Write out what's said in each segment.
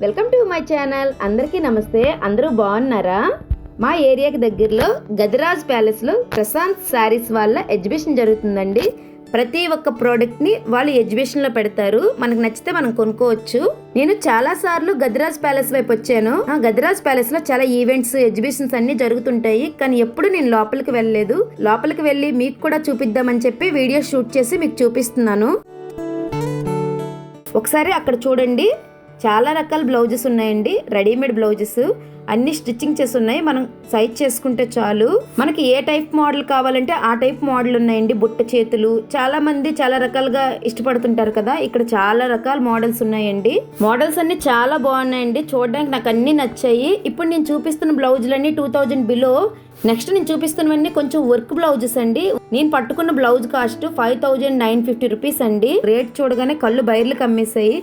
Welcome to my channel. అందరికీ నమస్తే. అందరూ బాగున్నారా? మా ఏరియాకి దగ్గరలో గజరాజ్ ప్యాలెస్లో ప్రశాంత్ శారీస్ వాళ్ళ ఎగ్జిబిషన్ జరుగుతుందండి. ప్రతి ఒక్క ప్రోడక్ట్ని వాళ్ళు ఎగ్జిబిషన్లో పెడతారు. మనకు నచ్చితే మనం కొనుక్కోవచ్చు. నేను చాలా సార్లు గజరాజ్ ప్యాలెస్ వైపు వచ్చాను. గజరాజ్ ప్యాలెస్లో చాలా ఈవెంట్స్, ఎగ్జిబిషన్స్ అన్నీ జరుగుతుంటాయి. కానీ ఎప్పుడు నేను లోపలికి వెళ్ళలేదు. లోపలికి వెళ్ళి మీకు కూడా చూపిద్దామని చెప్పి వీడియో షూట్ చేసి మీకు చూపిస్తున్నాను. ఒకసారి అక్కడ చూడండి, చాలా రకాల బ్లౌజెస్ ఉన్నాయండి. రెడీమేడ్ బ్లౌజెస్ అన్ని స్టిచ్చింగ్ చేసి ఉన్నాయి. మనం సైజ్ చేసుకుంటే చాలు. మనకి ఏ టైప్ మోడల్ కావాలంటే ఆ టైప్ మోడల్ ఉన్నాయండి. బుట్ట చేతులు చాలా మంది చాలా రకాలుగా ఇష్టపడుతుంటారు కదా. ఇక్కడ చాలా రకాల మోడల్స్ ఉన్నాయండి. మోడల్స్ అన్ని చాలా బాగున్నాయండి. చూడడానికి నాకు అన్ని నచ్చాయి. ఇప్పుడు నేను చూపిస్తున్న బ్లౌజులన్నీ 2000 బిలో. నెక్స్ట్ నేను చూపిస్తున్నవన్నీ కొంచెం వర్క్ బ్లౌజెస్ అండి. నేను పట్టుకున్న బ్లౌజ్ కాస్ట్ 5950 రూపీస్ అండి. రేట్ చూడగానే కళ్ళు బయర్లు కమ్మేశాయి.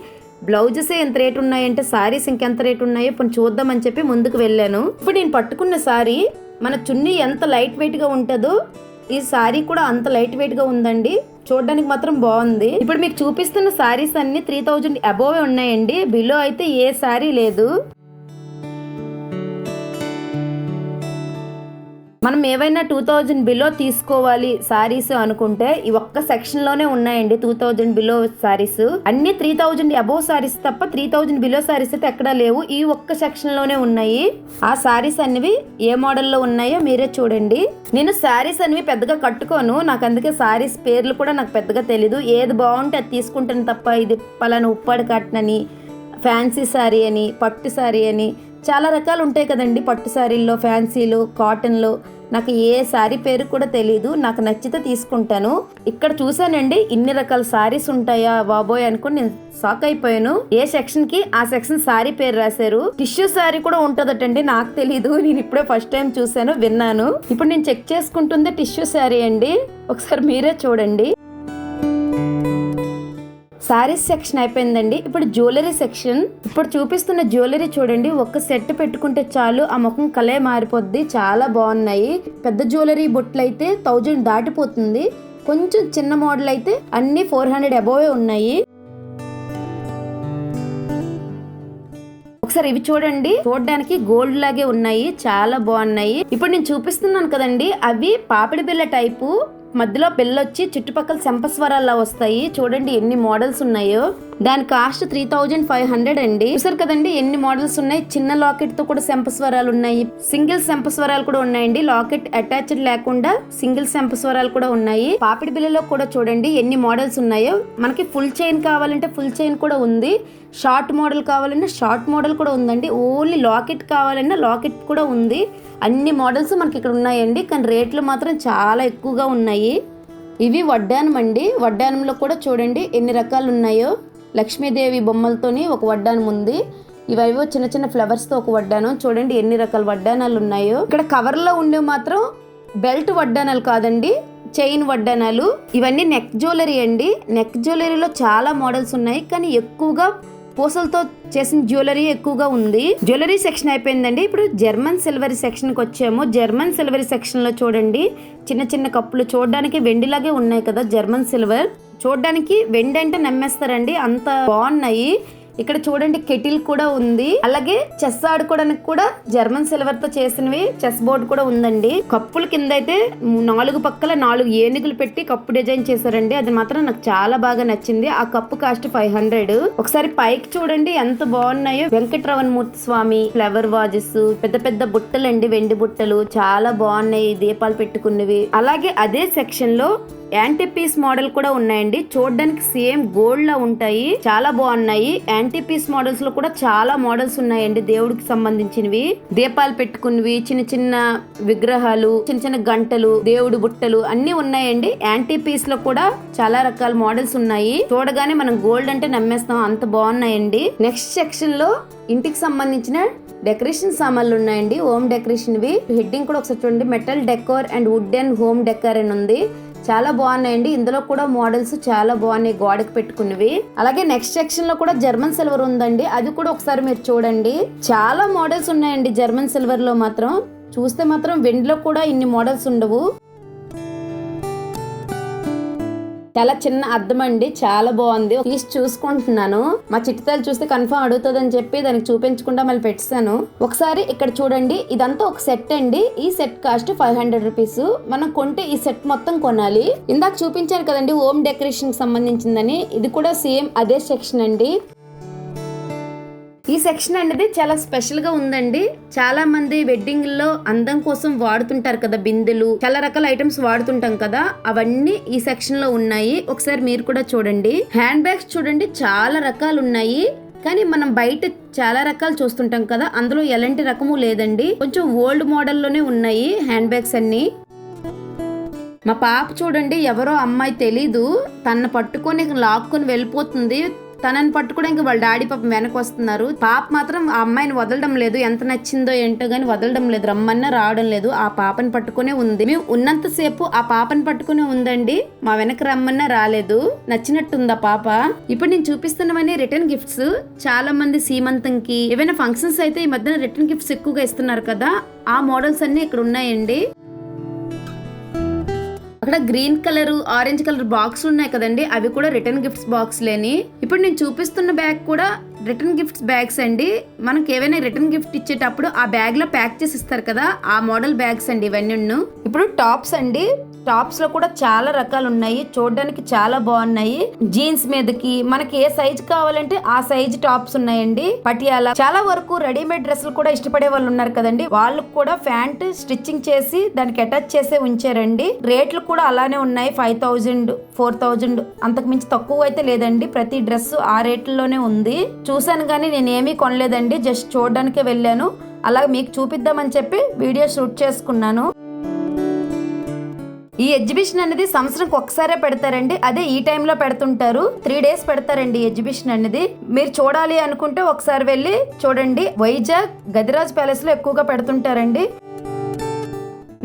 బ్లౌజెస్ ఎంత రేట్ ఉన్నాయంటే సారీస్ ఇంకెంత రేట్ ఉన్నాయో ఇప్పుడు చూద్దామని చెప్పి ముందుకు వెళ్ళాను. ఇప్పుడు నేను పట్టుకున్న సారీ, మన చున్నీ ఎంత లైట్ వెయిట్ గా ఉంటుందో ఈ సారీ కూడా అంత లైట్ వెయిట్ గా ఉందండి. చూడడానికి మాత్రం బాగుంది. ఇప్పుడు మీకు చూపిస్తున్న సారీస్ అన్ని 3000 అబోవ్ ఉన్నాయండి. బిలో అయితే ఏ సారీ లేదు. మనం ఏవైనా 2000 బిలో తీసుకోవాలి సారీస్ అనుకుంటే ఈ ఒక్క సెక్షన్ లోనే ఉన్నాయండి 2000 బిలో సారీస్. అన్ని 3000 అబోవ్ సారీస్ తప్ప 3000 బిలో సారీస్ అయితే ఎక్కడా లేవు. ఈ ఒక్క సెక్షన్ లోనే ఉన్నాయి. ఆ సారీస్ అన్నివి ఏ మోడల్లో ఉన్నాయో మీరే చూడండి. నేను సారీస్ అనివి పెద్దగా కట్టుకోను. నాకు అందుకే సారీస్ పేర్లు కూడా నాకు పెద్దగా తెలీదు. ఏది బాగుంటే అది తీసుకుంటాను తప్ప ఇది పలానా ఉప్పాడు కాటన్ అని, ఫ్యాన్సీ సారీ అని, పట్టు సారీ అని చాలా రకాలు ఉంటాయి కదండి. పట్టు సారీల్లో, ఫ్యాన్సీలో, కాటన్లో నాకు ఏ సారీ పేరు కూడా తెలీదు. నాకు నచ్చితే తీసుకుంటాను. ఇక్కడ చూసానండి, ఇన్ని రకాల సారీస్ ఉంటాయా బాబోయ్ అనుకుని నేను షాక్ అయిపోయాను. ఏ సెక్షన్ కి ఆ సెక్షన్ సారీ పేరు రాశారు. టిష్యూ సారీ కూడా ఉంటుందటండి. నాకు తెలీదు. నేను ఇప్పుడే ఫస్ట్ టైం చూసాను, విన్నాను. ఇప్పుడు నేను చెక్ చేసుకుంటుంది టిష్యూ సారీ అండి. ఒకసారి మీరే చూడండి. సారీస్ సెక్షన్ అయిపోయిందండి. ఇప్పుడు జ్యువెలరీ సెక్షన్. ఇప్పుడు చూపిస్తున్న జ్యువెలరీ చూడండి. ఒక్క సెట్ పెట్టుకుంటే చాలు ఆ ముఖం కలే మారిపోద్ది. చాలా బాగున్నాయి. పెద్ద జ్యువెలరీ బొట్లు అయితే 1000 దాటిపోతుంది. కొంచెం చిన్న మోడల్ అయితే అన్ని 400 అబోవే ఉన్నాయి. ఒకసారి ఇవి చూడండి. చూడడానికి గోల్డ్ లాగే ఉన్నాయి. చాలా బాగున్నాయి. ఇప్పుడు నేను చూపిస్తున్నాను కదండి, అవి పాపిడి బిళ్ళ టైపు. మధ్యలో బిల్లొచ్చి చుట్టుపక్కల శంపస్వరాల్లా వస్తాయి. చూడండి ఎన్ని మోడల్స్ ఉన్నాయో. దాని కాస్ట్ 3500 అండి. చూసారు కదండి ఎన్ని మోడల్స్ ఉన్నాయి. చిన్న లాకెట్ తో కూడా శంపస్వరాలు ఉన్నాయి. సింగిల్ శంపస్వరాలు కూడా ఉన్నాయండి. లాకెట్ అటాచ్డ్ లేకుండా సింగిల్ శంపస్వరాలు కూడా ఉన్నాయి. పాపిడి బిల్లలో కూడా చూడండి ఎన్ని మోడల్స్ ఉన్నాయో. మనకి ఫుల్ చైన్ కావాలంటే ఫుల్ చైన్ కూడా ఉంది. షార్ట్ మోడల్ కావాలన్నా షార్ట్ మోడల్ కూడా ఉందండి. ఓన్లీ లాకెట్ కావాలన్నా లాకెట్ కూడా ఉంది. అన్ని మోడల్స్ మనకి ఇక్కడ ఉన్నాయండి. కానీ రేట్లు మాత్రం చాలా ఎక్కువగా ఉన్నాయి. ఇవి వడ్డానం అండి. వడ్డానంలో కూడా చూడండి ఎన్ని రకాలు ఉన్నాయో. లక్ష్మీదేవి బొమ్మలతోని ఒక వడ్డానం ఉంది. ఇవేవో చిన్న చిన్న ఫ్లవర్స్ తో ఒక వడ్డానం. చూడండి ఎన్ని రకాల వడ్డానాలు ఉన్నాయో. ఇక్కడ కవర్ లో ఉండేవి మాత్రం బెల్ట్ వడ్డానాలు కాదండి, చైన్ వడ్డానాలు. ఇవన్నీ నెక్ జ్యువెలరీ అండి. నెక్ జ్యువెలరీలో చాలా మోడల్స్ ఉన్నాయి. కానీ ఎక్కువగా పూసలతో చేసిన జ్యువెలరీ ఎక్కువగా ఉంది. జ్యువెలరీ సెక్షన్ అయిపోయిందండి. ఇప్పుడు జర్మన్ సిల్వరీ సెక్షన్ కి వచ్చాము. జర్మన్ సిల్వరీ సెక్షన్ లో చూడండి చిన్న చిన్న కప్పులు. చూడడానికి వెండిలాగే ఉన్నాయి కదా జర్మన్ సిల్వర్. చూడడానికి వెండి అంటే నమ్మేస్తారండి, అంత బాగున్నాయి. ఇక్కడ చూడండి కెటిల్ కూడా ఉంది. అలాగే చెస్ ఆడుకోవడానికి కూడా జర్మన్ సిల్వర్ తో చేసినవి చెస్ బోర్డు కూడా ఉందండి. కప్పుల కింద అయితే 4 పక్కల 4 ఏనుగులు పెట్టి కప్పు డిజైన్ చేశారండి. అది మాత్రం నాకు చాలా బాగా నచ్చింది. ఆ కప్పు కాస్ట్ 500. ఒకసారి పైకి చూడండి ఎంత బాగున్నాయో. వెంకటరమణ మూర్తి స్వామి ఫ్లవర్ వాజెస్, పెద్ద పెద్ద బుట్టలండి, వెండి బుట్టలు చాలా బాగున్నాయి. దీపాలు పెట్టుకున్నవి. అలాగే అదే సెక్షన్ లో యాంటీ పీస్ మోడల్ కూడా ఉన్నాయండి. చూడడానికి సేమ్ గోల్డ్ లా ఉంటాయి. చాలా బాగున్నాయి. యాంటీ పీస్ మోడల్స్ లో కూడా చాలా మోడల్స్ ఉన్నాయండి. దేవుడికి సంబంధించినవి, దీపాలు పెట్టుకున్నవి, చిన్న చిన్న విగ్రహాలు, చిన్న చిన్న గంటలు, దేవుడు బుట్టలు అన్ని ఉన్నాయండి. యాంటీ పీస్ లో కూడా చాలా రకాల మోడల్స్ ఉన్నాయి. చూడగానే మనం గోల్డ్ అంటే నమ్మేస్తాం, అంత బాగున్నాయండి. నెక్స్ట్ సెక్షన్ లో ఇంటికి సంబంధించిన డెకరేషన్ సామాన్లు ఉన్నాయండి. హోమ్ డెకరేషన్ వి. హెడ్డింగ్ కూడా ఒకసారి చూడండి, metal decor and wood and home decor అని ఉంది. చాలా బాగున్నాయండి. ఇందులో కూడా మోడల్స్ చాలా బాగున్నాయి, గోడకు పెట్టుకున్నవి. అలాగే నెక్స్ట్ సెక్షన్ లో కూడా జర్మన్ సిల్వర్ ఉందండి. అది కూడా ఒకసారి మీరు చూడండి. చాలా మోడల్స్ ఉన్నాయండి జర్మన్ సిల్వర్ లో మాత్రం. చూస్తే మాత్రం వెండిలో కూడా ఇన్ని మోడల్స్ ఉండవు. చాలా చిన్న అద్దం అండి, చాలా బాగుంది. తీసి చూసుకుంటున్నాను. మా చిట్టితల్లి చూస్తే కన్ఫర్మ్ అడుగుతుందని చెప్పి దానికి చూపించకుండా మళ్ళీ పెట్టాను. ఒకసారి ఇక్కడ చూడండి, ఇదంతా ఒక సెట్ అండి. ఈ సెట్ కాస్ట్ 500 రూపీస్. మనం కొంటే ఈ సెట్ మొత్తం కొనాలి. ఇందాక చూపించాను కదండి హోమ్ డెకరేషన్ కి సంబంధించిందని, ఇది కూడా సేమ్ అదే సెక్షన్ అండి. ఈ సెక్షన్ అనేది చాలా స్పెషల్ గా ఉందండి. చాలా మంది వెడ్డింగ్ లో అందం కోసం వాడుతుంటారు కదా బిందెలు, చాలా రకాల ఐటమ్స్ వాడుతుంటాం కదా, అవన్నీ ఈ సెక్షన్ లో ఉన్నాయి. ఒకసారి మీరు కూడా చూడండి. హ్యాండ్ బ్యాగ్స్ చూడండి, చాలా రకాలు ఉన్నాయి. కానీ మనం బయట చాలా రకాలు చూస్తుంటాం కదా, అందులో ఎలాంటి రకము లేదండి. కొంచెం ఓల్డ్ మోడల్లోనే ఉన్నాయి హ్యాండ్ బ్యాగ్స్ అన్ని. మా పాప చూడండి, ఎవరో అమ్మాయి తెలీదు, తన పట్టుకొని లాక్కొని వెళ్ళిపోతుంది. తనని పట్టుకోవడానికి వాళ్ళ డాడీ పాప వెనక వస్తున్నారు. పాప మాత్రం ఆ అమ్మాయిని వదలడం లేదు. ఎంత నచ్చిందో ఏంటో గానీ వదలడం లేదు, రమ్మన్నా రావడం లేదు. ఆ పాపని పట్టుకునే ఉంది. మేము ఉన్నంతసేపు ఆ పాపని పట్టుకునే ఉందండి, మా వెనక రమ్మన్నా రాలేదు. నచ్చినట్టుంది ఆ పాప. ఇప్పుడు నేను చూపిస్తున్నవన్నీ రిటర్న్ గిఫ్ట్స్. చాలా మంది సీమంతంకి ఏవైనా ఫంక్షన్స్ అయితే ఈ మధ్యన రిటర్న్ గిఫ్ట్స్ ఎక్కువగా ఇస్తున్నారు కదా, ఆ మోడల్స్ అన్ని ఇక్కడ ఉన్నాయండి. అక్కడ green colour, orange colour box ఉన్నాయి కదండి, అవి కూడా రిటర్న్ గిఫ్ట్స్ బాక్స్ లేని. ఇప్పుడు నేను చూపిస్తున్న బ్యాగ్ కూడా రిటర్న్ గిఫ్ట్స్ బ్యాగ్స్ అండి. మనకి ఏవైనా రిటర్న్ గిఫ్ట్ ఇచ్చేటప్పుడు ఆ బ్యాగ్ లో ప్యాక్ చేసి ఇస్తారు కదా, ఆ మోడల్ బ్యాగ్స్ అండి ఇవన్నీ. ఇప్పుడు టాప్స్ అండి. టాప్స్ లో కూడా చాలా రకాలు ఉన్నాయి, చూడడానికి చాలా బాగున్నాయి. జీన్స్ మీదకి మనకి ఏ సైజ్ కావాలంటే ఆ సైజ్ టాప్స్ ఉన్నాయండి. పటియాలా, చాలా వరకు రెడీమేడ్ డ్రెస్సులు కూడా ఇష్టపడే వాళ్ళు ఉన్నారు కదండి, వాళ్ళకు కూడా ప్యాంట్ స్టిచ్చింగ్ చేసి దానికి అటాచ్ చేసే ఉంచారండి. రేట్లు కూడా అలానే ఉన్నాయి, 5000, 4000, అంతకు మించి తక్కువ అయితే లేదండి. ప్రతి డ్రెస్ ఆ రేట్లలోనే ఉంది. చూసాను కానీ నేను ఏమీ కొనలేదండి, జస్ట్ చూడడానికే వెళ్ళాను. అలాగే మీకు చూపిద్దామని చెప్పి వీడియో షూట్ చేసుకున్నాను. ఈ ఎగ్జిబిషన్ అనేది సంవత్సరంకి ఒకసారే పెడతారండి, అదే ఈ టైంలో పెడుతుంటారు. 3 days పెడతారండి ఎగ్జిబిషన్ అనేది. మీరు చూడాలి అనుకుంటే ఒకసారి వెళ్ళి చూడండి. వైజాగ్ గదిరాజ్ ప్యాలెస్ లో ఎక్కువగా పెడుతుంటారండి.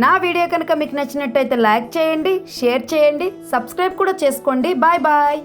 నా వీడియో కనుక మీకు నచ్చినట్టయితే లైక్ చేయండి, షేర్ చేయండి, సబ్స్క్రైబ్ కూడా చేసుకోండి. Bye bye.